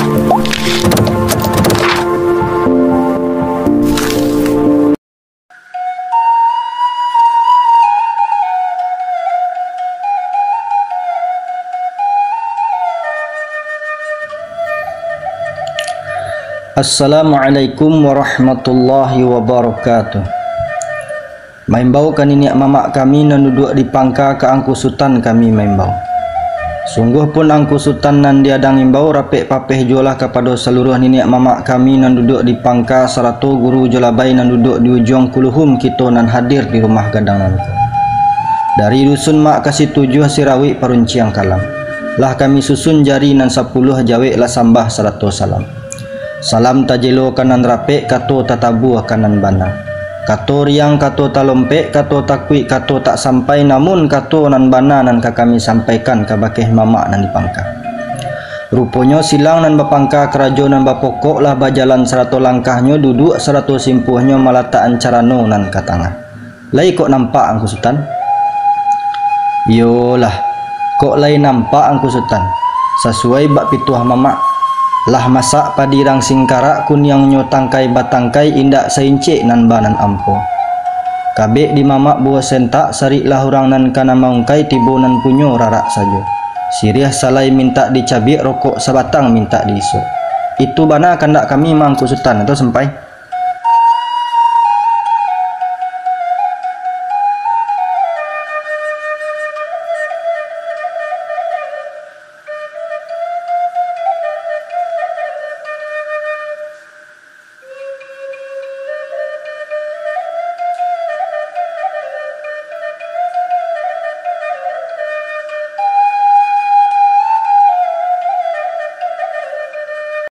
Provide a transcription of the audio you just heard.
Assalamualaikum warahmatullahi wabarakatuh. Maimbau kan ini mamak kami nan duduk di pangka ke angku sultan kami maimbau. Sungguh pun angku sultan nan diadang imbau rapek papeh jualah kepada seluruh nenek mamak kami nan duduk di pangka seratu guru jolabai nan duduk di ujung kuluhum kita nan hadir di rumah gadang nanku. Dari dusun mak kasih 7 Sirawi Parunciang Kalam. Lah kami susun jari nan 10 jawe lah sambah 100 salam. Salam tajelo kanan rapek kato tatabu kanan bana. Kato riang kato talompek kato takwi kato tak sampai namun kato nan bana nan kami sampaikan ke bakeh mamak nan dipangka. Rupanya silang nan bapangka kerajo nan bapokok lah bajalan 100 langkahnya duduk 100 simpuhnya malataan carano nan katanga. Lai kok nampak angku sultan? Yolah, kok lai nampak angku sultan? Sesuai bak pituah mamak. Lah masak padirang singkarak kunyang nyo tangkai batangkai indak seincik nan banan ampo. Kabek di mamak buah sentak sarik lah orang nan kana maungkai tibo nan punyo rarak sajo. Siriah salai minta dicabik rokok sabatang minta diisuk. Itu bana kandak kami mangku sultan atau sampai.